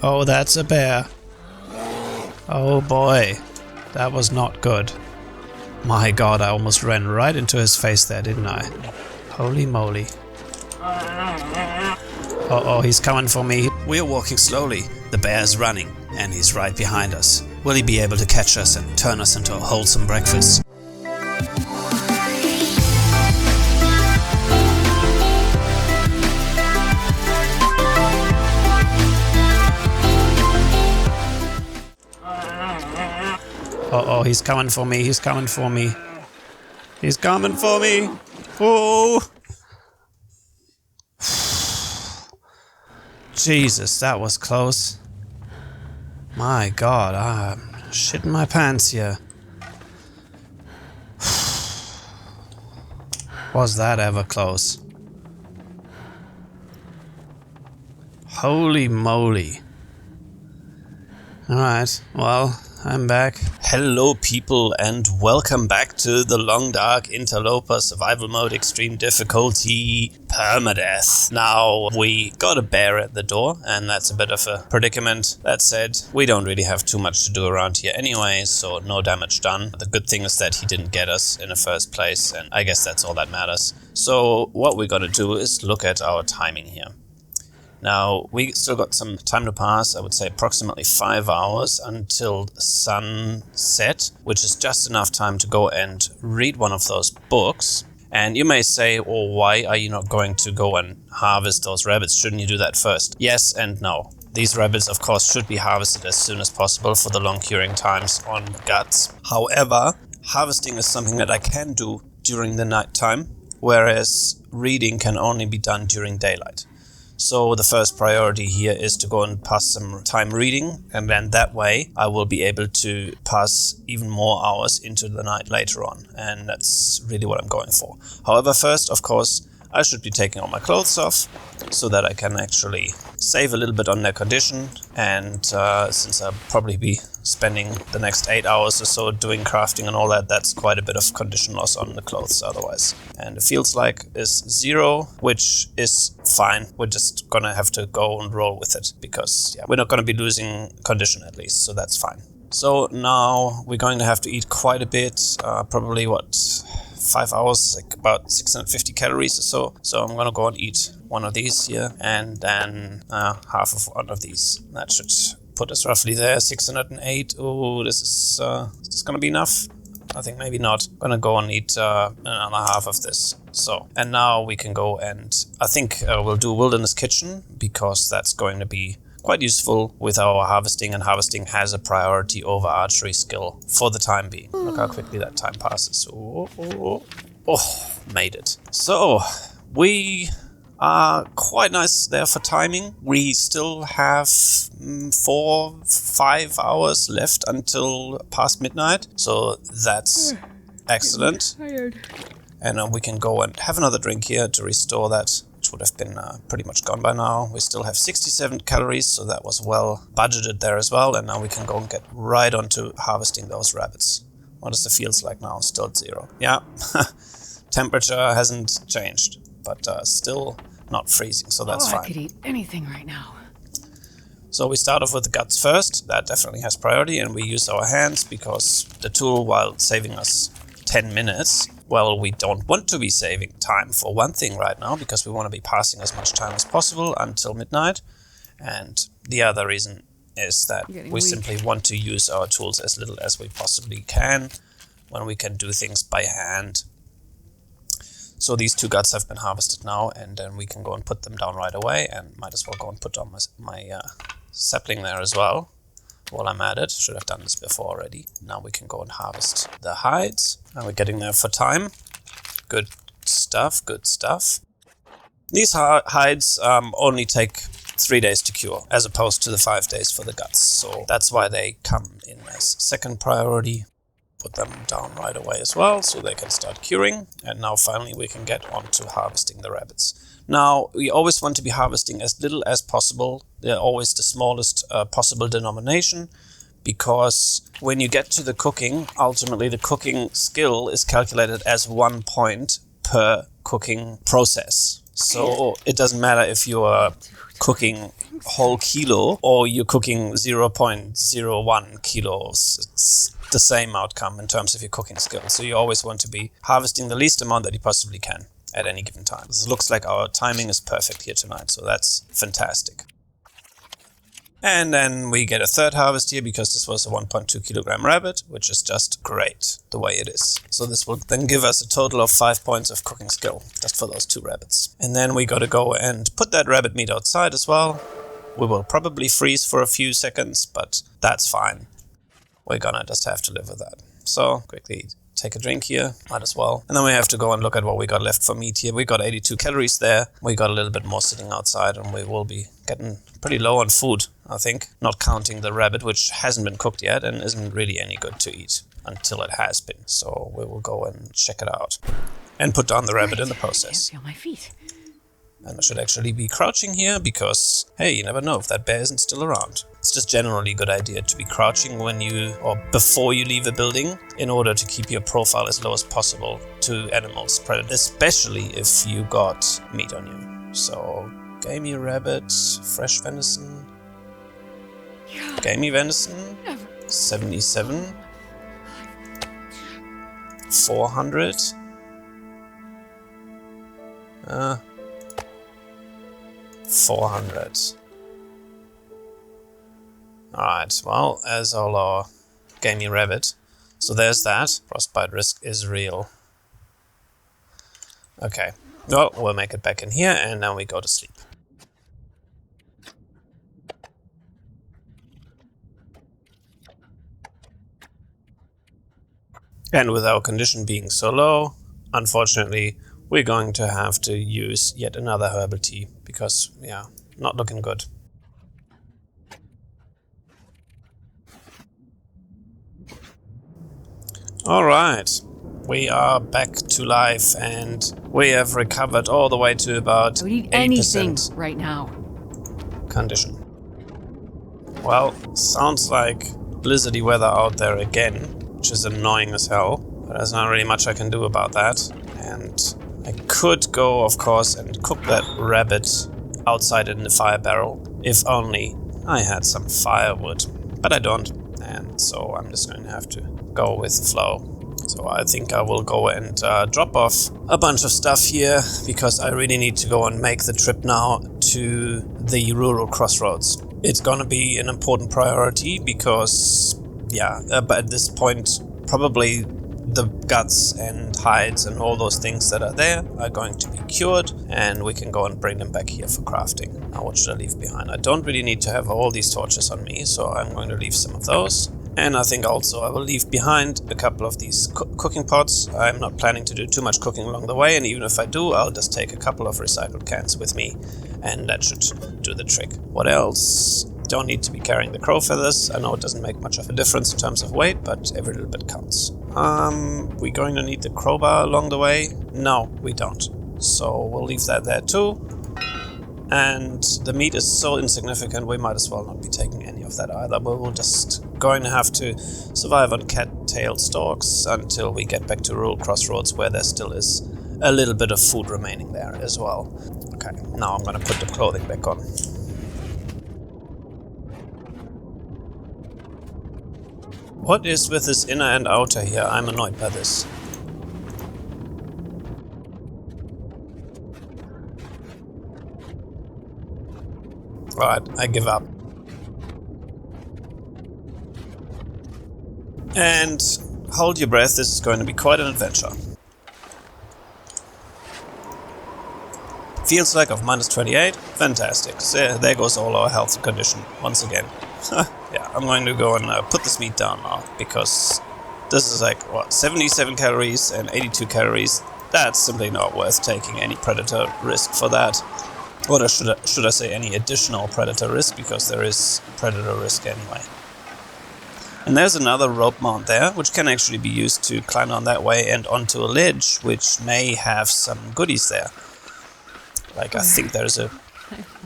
Oh, that's a bear. Oh boy, that was not good. My god, I almost ran right into his face there, didn't I? Holy moly. Uh-oh, he's coming for me. We're walking slowly. The bear's running, and he's right behind us. Will he be able to catch us and turn us into a wholesome breakfast? Uh-oh, he's coming for me. He's coming for me. He's coming for me. Oh! Jesus, that was close. My god, I'm shitting my pants here. Was that ever close? Holy moly. Alright, well, I'm back. Hello people and welcome back to the Long Dark Interloper Survival Mode Extreme Difficulty Permadeath. Now, we got a bear at the door and that's a bit of a predicament. That said, we don't really have too much to do around here anyway, so no damage done. The good thing is that he didn't get us in the first place, and I guess that's all that matters. So what we're gonna do is look at our timing here. Now, we still got some time to pass, I would say approximately 5 hours until sunset, which is just enough time to go and read one of those books. And you may say, oh, why are you not going to go and harvest those rabbits? Shouldn't you do that first? Yes and no. These rabbits, of course, should be harvested as soon as possible for the long curing times on guts. However, harvesting is something that I can do during the night time, whereas reading can only be done during daylight. So the first priority here is to go and pass some time reading, and then that way I will be able to pass even more hours into the night later on, and that's really what I'm going for. However, first, of course, I should be taking all my clothes off so that I can actually save a little bit on their condition, and since I'll probably be spending the next 8 hours or so doing crafting and all that, that's quite a bit of condition loss on the clothes otherwise. And it feels like is 0, which is fine. We're just gonna have to go and roll with it because we're not gonna be losing condition at least, so that's fine. So now we're going to have to eat quite a bit, probably 5 hours, like about 650 calories or so. So I'm gonna go and eat one of these here and then half of one of these. That should put us roughly there, 608. Oh, this is gonna be enough? I think maybe not. Gonna go and eat another half of this. So, and now we can go and I think we'll do Wilderness Kitchen because that's going to be quite useful with our harvesting, and harvesting has a priority over archery skill for the time being. Look how quickly that time passes. Oh, made it. So, we are quite nice there for timing. We still have 4-5 hours left until past midnight, so that's excellent. And we can go and have another drink here to restore that, which would have been pretty much gone by now. We still have 67 calories, so that was well budgeted there as well. And now we can go and get right onto harvesting those rabbits. What does the fields like now? Still at 0. Yeah, temperature hasn't changed, but still not freezing, so that's fine. I could eat anything right now. So we start off with the guts first. That definitely has priority, and we use our hands because the tool, while saving us 10 minutes, well, we don't want to be saving time for one thing right now because we want to be passing as much time as possible until midnight. And the other reason is that we simply want to use our tools as little as we possibly can when we can do things by hand. So these 2 guts have been harvested now, and then we can go and put them down right away, and might as well go and put on my sapling there as well. While I'm at it, should have done this before already. Now we can go and harvest the hides, and we're getting there for time. Good stuff, good stuff. These hides only take 3 days to cure, as opposed to the 5 days for the guts. So that's why they come in as second priority. Put them down right away as well, so they can start curing. And now finally we can get on to harvesting the rabbits. Now, we always want to be harvesting as little as possible. They're always the smallest possible denomination, because when you get to the cooking, ultimately the cooking skill is calculated as 1 point per cooking process. So it doesn't matter if you are cooking whole kilo or you're cooking 0.01 kilos. It's the same outcome in terms of your cooking skill. So you always want to be harvesting the least amount that you possibly can at any given time. It looks like our timing is perfect here tonight, so that's fantastic. And then we get a third harvest here because this was a 1.2 kilogram rabbit, which is just great the way it is. So this will then give us a total of 5 points of cooking skill just for those 2 rabbits. And then we gotta go and put that rabbit meat outside as well. We will probably freeze for a few seconds, but that's fine. We're gonna just have to live with that. So quickly take a drink here, might as well. And then we have to go and look at what we got left for meat here. We got 82 calories there. We got a little bit more sitting outside and we will be getting pretty low on food, I think. Not counting the rabbit, which hasn't been cooked yet and isn't really any good to eat until it has been. So we will go and check it out and put down the rabbit in the process. I can't feel my feet. And I should actually be crouching here because, hey, you never know if that bear isn't still around. It's just generally a good idea to be crouching when you, or before you leave a building, in order to keep your profile as low as possible to animals, predators, especially if you got meat on you. So, gamey rabbit, fresh venison, gamey venison, 77, 400, 400. Alright, well, as all our gamey rabbit. So there's that. Frostbite risk is real. Okay, well, we'll make it back in here and now we go to sleep. And with our condition being so low, unfortunately, we're going to have to use yet another herbal tea because, yeah, not looking good. Alright, we are back to life and we have recovered all the way to about 80% I would eat anything right now. condition. Well, sounds like blizzardy weather out there again, which is annoying as hell, but there's not really much I can do about that. And I could go, of course, and cook that rabbit outside in the fire barrel, if only I had some firewood, but I don't, and so I'm just going to have to go with the flow. So I think I will go and drop off a bunch of stuff here, because I really need to go and make the trip now to the Rural Crossroads. It's gonna be an important priority because, yeah, but at this point, probably the guts and hides and all those things that are there are going to be cured, and we can go and bring them back here for crafting. Now what should I leave behind? I don't really need to have all these torches on me, so I'm going to leave some of those. And I think also I will leave behind a couple of these cooking pots. I'm not planning to do too much cooking along the way, and even if I do, I'll just take a couple of recycled cans with me, and that should do the trick. What else? Don't need to be carrying the crow feathers. I know it doesn't make much of a difference in terms of weight, but every little bit counts. We going to need the crowbar along the way? No, we don't. So we'll leave that there too. And the meat is so insignificant, we might as well not be taking any of that either. But we're just going to have to survive on cat-tailed stalks until we get back to Rural Crossroads, where there still is a little bit of food remaining there as well. Okay, now I'm going to put the clothing back on. What is with this inner and outer here? I'm annoyed by this. Alright, I give up. And hold your breath, this is going to be quite an adventure. Field stack of -28, fantastic. So there goes all our health condition once again. Yeah, I'm going to go and put this meat down now, because this is like, what, 77 calories and 82 calories. That's simply not worth taking any predator risk for that. Or should I say any additional predator risk, because there is predator risk anyway. And there's another rope mount there, which can actually be used to climb down that way and onto a ledge, which may have some goodies there. Like, I think there's a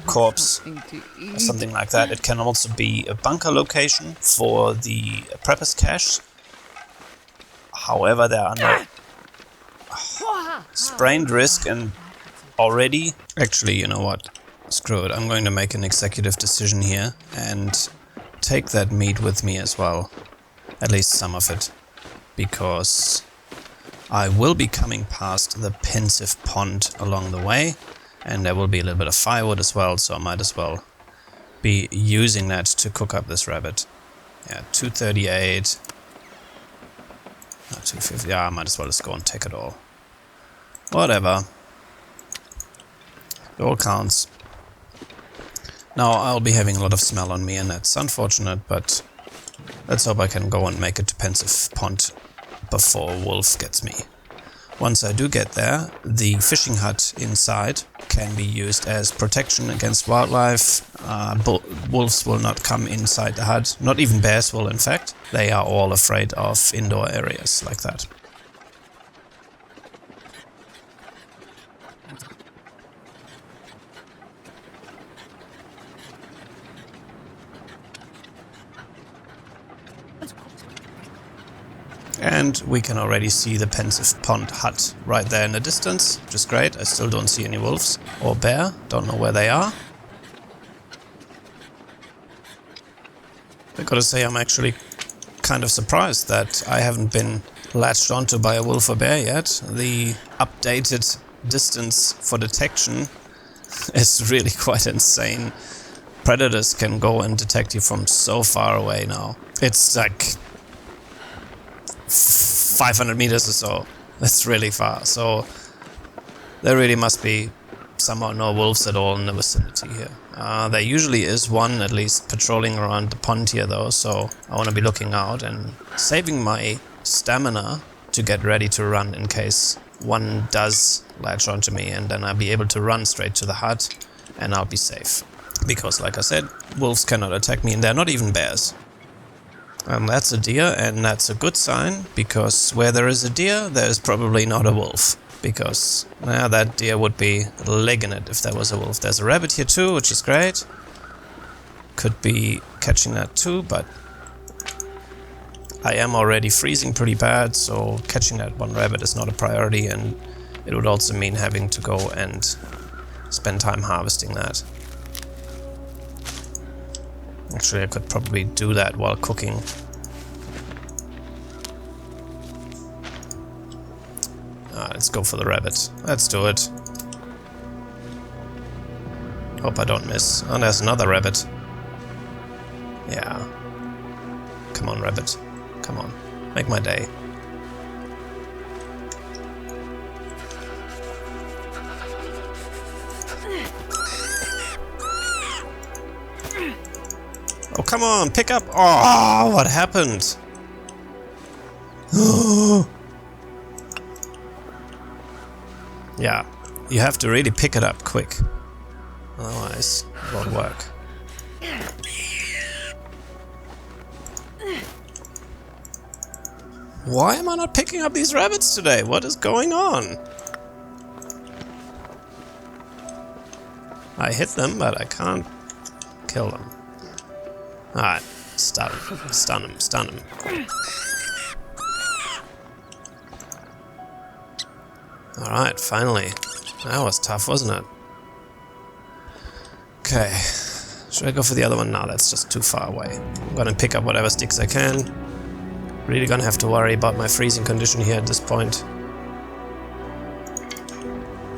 corpse or something like that. It can also be a bunker location for the prepper's cache. However, there are no sprained risk and already... Actually, you know what? Screw it, I'm going to make an executive decision here and take that meat with me as well. At least some of it. Because I will be coming past the Pensive Pond along the way, and there will be a little bit of firewood as well, so I might as well be using that to cook up this rabbit. Yeah, 238. Not 250. Yeah, I might as well just go and take it all. Whatever. It all counts. Now, I'll be having a lot of smell on me, and that's unfortunate, but let's hope I can go and make it to Pensive Pond before Wolf gets me. Once I do get there, the fishing hut inside can be used as protection against wildlife. Wolves will not come inside the hut, not even bears will, in fact. They are all afraid of indoor areas like that. And we can already see the Pensive Pond hut right there in the distance, which is great. I still don't see any wolves or bear, don't know where they are. I gotta say, I'm actually kind of surprised that I haven't been latched onto by a wolf or bear yet. The updated distance for detection is really quite insane. Predators can go and detect you from so far away now. It's like 500 meters or so. That's really far. So there really must be somehow no wolves at all in the vicinity here. There usually is one at least patrolling around the pond here though, so I want to be looking out and saving my stamina to get ready to run in case one does latch onto me, and then I'll be able to run straight to the hut and I'll be safe. Because like I said, wolves cannot attack me, and they're not even bears. That's a deer, and that's a good sign, because where there is a deer, there is probably not a wolf. Because that deer would be legging it if there was a wolf. There's a rabbit here too, which is great. Could be catching that too, but I am already freezing pretty bad, so catching that one rabbit is not a priority, and it would also mean having to go and spend time harvesting that. Actually, I could probably do that while cooking. Let's go for the rabbit. Let's do it. Hope I don't miss. Oh, there's another rabbit. Yeah. Come on, rabbit. Come on. Make my day. Oh, come on, pick up! Oh, what happened? Yeah, you have to really pick it up quick. Otherwise, it won't work. Why am I not picking up these rabbits today? What is going on? I hit them, but I can't kill them. Alright, stun him, stun him, stun him. Alright, finally. That was tough, wasn't it? Okay. Should I go for the other one? No, that's just too far away. I'm gonna pick up whatever sticks I can. Really gonna have to worry about my freezing condition here at this point.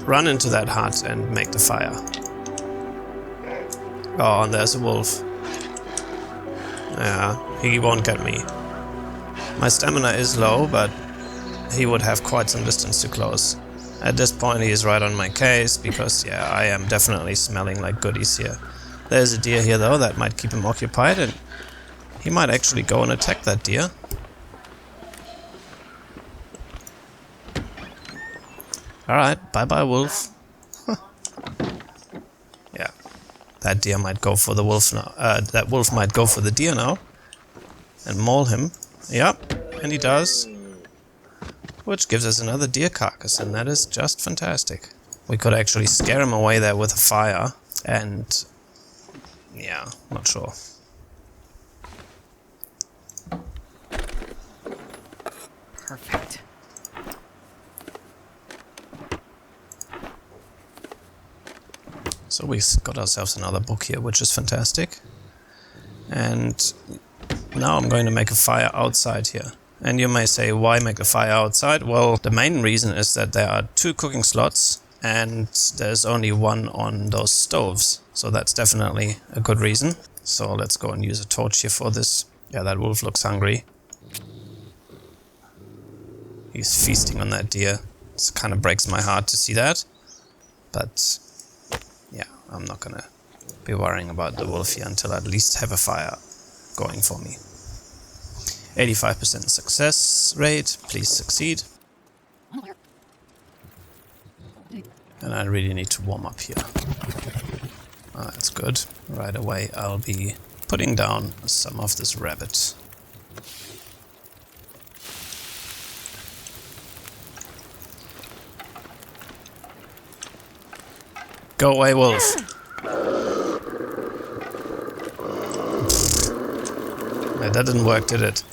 Run into that hut and make the fire. Oh, and there's a wolf. Yeah, he won't get me. My stamina is low, but he would have quite some distance to close. At this point he is right on my case, because yeah, I am definitely smelling like goodies here. There's a deer here though, that might keep him occupied, and he might actually go and attack that deer. Alright, bye bye wolf. Yeah, that deer might go for the wolf now. That wolf might go for the deer now and maul him. Yep, and he does. Which gives us another deer carcass, and that is just fantastic. We could actually scare him away there with a fire, and yeah, not sure. Perfect. So we got ourselves another book here, which is fantastic. And now I'm going to make a fire outside here. And you may say, why make a fire outside? Well, the main reason is that there are 2 cooking slots and there's only 1 on those stoves. So that's definitely a good reason. So let's go and use a torch here for this. Yeah, that wolf looks hungry. He's feasting on that deer. It kind of breaks my heart to see that. But yeah, I'm not gonna be worrying about the wolf here until I at least have a fire going for me. 85% success rate, please succeed. And I really need to warm up here. Oh, that's good. Right away I'll be putting down some of this rabbit. Go away, wolf. Yeah, that didn't work, did it?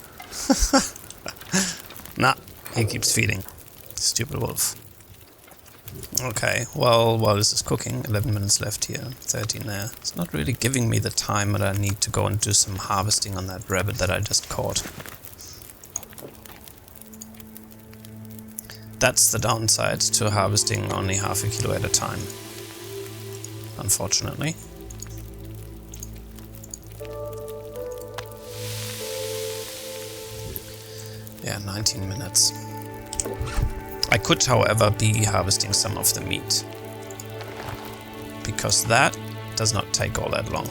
Nah, he keeps feeding. Stupid wolf. Okay, well, while this is cooking, 11 minutes left here, 13 there. It's not really giving me the time that I need to go and do some harvesting on that rabbit that I just caught. That's the downside to harvesting only half a kilo at a time. Unfortunately. Yeah, 19 minutes. I could, however, be harvesting some of the meat, because that does not take all that long.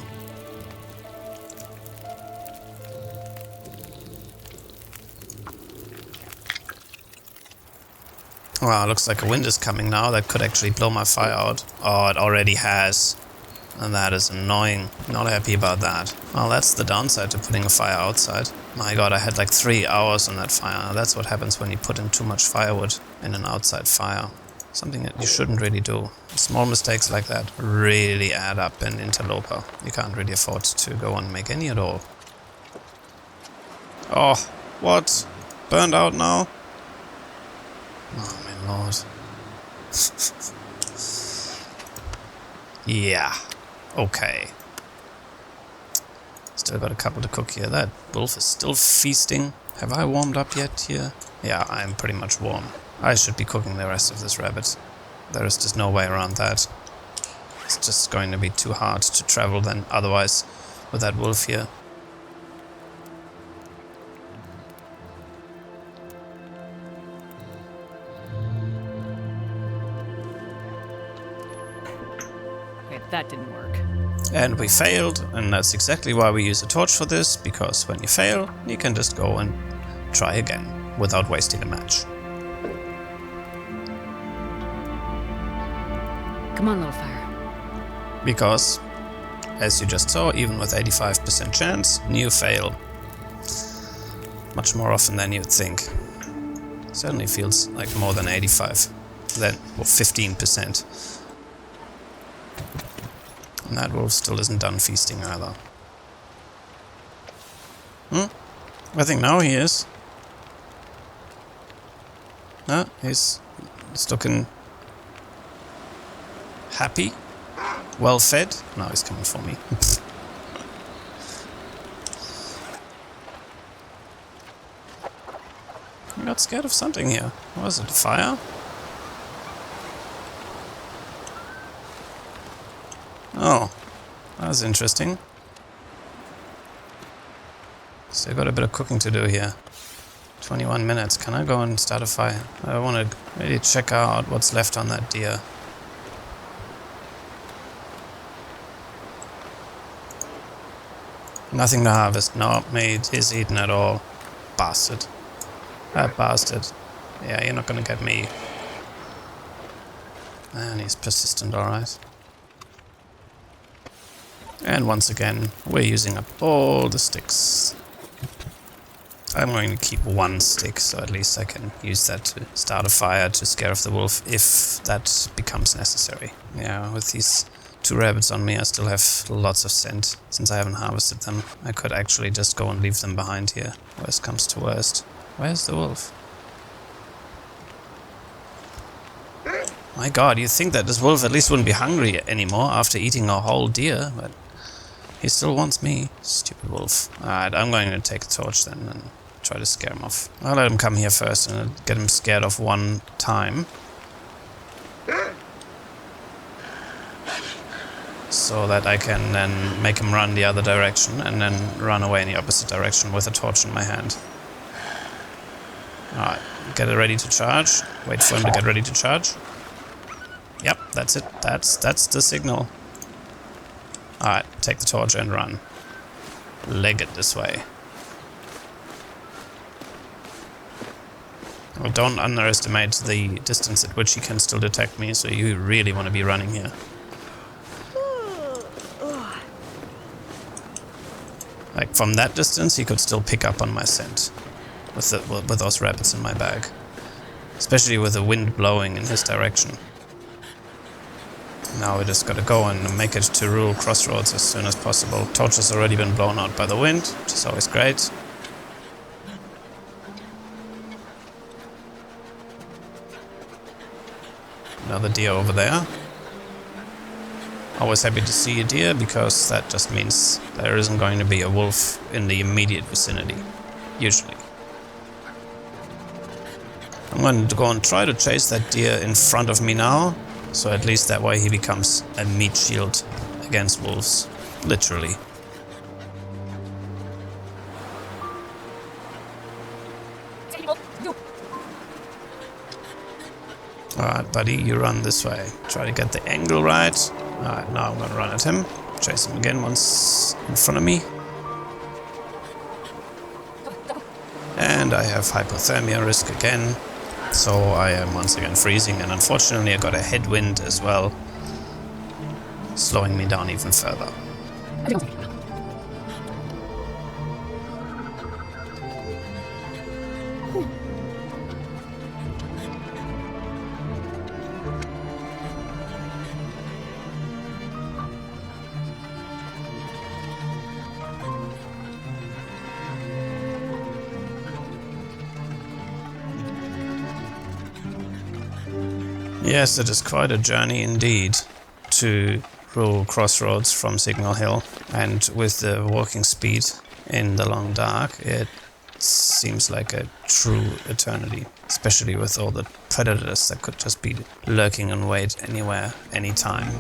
Wow, looks like a wind is coming now. That could actually blow my fire out. Oh, it already has. And that is annoying. Not happy about that. Well, that's the downside to putting a fire outside. My god, I had like 3 hours on that fire. That's what happens when you put in too much firewood in an outside fire. Something that you shouldn't really do. Small mistakes like that really add up in Interloper. You can't really afford to go and make any at all. Oh, what? Burned out now? Oh my lord. Yeah. Okay. Still got a couple to cook here. That wolf is still feasting. Have I warmed up yet here? Yeah, I'm pretty much warm. I should be cooking the rest of this rabbit. There is just no way around that. It's just going to be too hard to travel then otherwise with that wolf here. Okay, that didn't work. And we failed, and that's exactly why we use a torch for this, because when you fail, you can just go and try again without wasting a match. Come on, little fire. Because, as you just saw, even with 85% chance, you fail. Much more often than you'd think. Certainly feels like more than 85, then, or 15%. And that wolf still isn't done feasting either. I think now he is. No, he's looking happy, well fed. Now he's coming for me. I got scared of something here. What was it, a fire? Oh, that was interesting. Still got a bit of cooking to do here. 21 minutes. Can I go and start a fire? I want to really check out what's left on that deer. Nothing to harvest. No, mate, he's eaten it all. Bastard. That bastard. Yeah, you're not gonna get me. And he's persistent, alright. And once again, we're using up all the sticks. I'm going to keep one stick, so at least I can use that to start a fire to scare off the wolf if that becomes necessary. Yeah, with these 2 rabbits on me, I still have lots of scent. Since I haven't harvested them, I could actually just go and leave them behind here. Worst comes to worst. Where's the wolf? My god, you'd think that this wolf at least wouldn't be hungry anymore after eating a whole deer, but he still wants me. Stupid wolf. Alright, I'm going to take a torch then and try to scare him off. I'll let him come here first and get him scared off one time. So that I can then make him run the other direction and then run away in the opposite direction with a torch in my hand. Alright, get it ready to charge. Wait for him to get ready to charge. Yep, that's it. That's the signal. Alright, take the torch and run. Leg it this way. Well, don't underestimate the distance at which he can still detect me, so you really want to be running here. Like, from that distance, he could still pick up on my scent with those rabbits in my bag. Especially with the wind blowing in his direction. Now we just gotta go and make it to Rural Crossroads as soon as possible. Torch has already been blown out by the wind, which is always great. Another deer over there. Always happy to see a deer, because that just means there isn't going to be a wolf in the immediate vicinity, usually. I'm going to go and try to chase that deer in front of me now, so at least that way he becomes a meat shield against wolves, literally. Alright, buddy, you run this way. Try to get the angle right. Alright, now I'm gonna run at him. Chase him again once in front of me. And I have hypothermia risk again. So I am once again freezing, and unfortunately I got a headwind as well, slowing me down even further. Yes, it is quite a journey indeed to Rural Crossroads from Signal Hill, and with the walking speed in the long dark, it seems like a true eternity, especially with all the predators that could just be lurking in wait anywhere, anytime.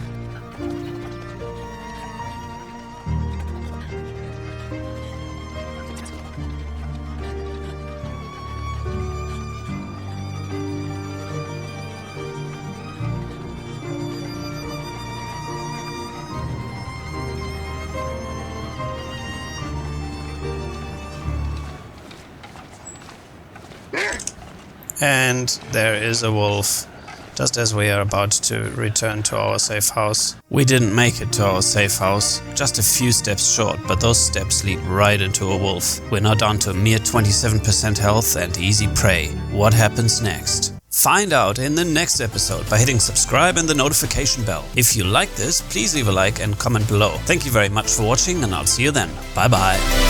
And there is a wolf, just as we are about to return to our safe house. We didn't make it to our safe house, just a few steps short, but those steps lead right into a wolf. We're now down to a mere 27% health and easy prey. What happens next? Find out in the next episode by hitting subscribe and the notification bell. If you like this, please leave a like and comment below. Thank you very much for watching, and I'll see you then. Bye bye.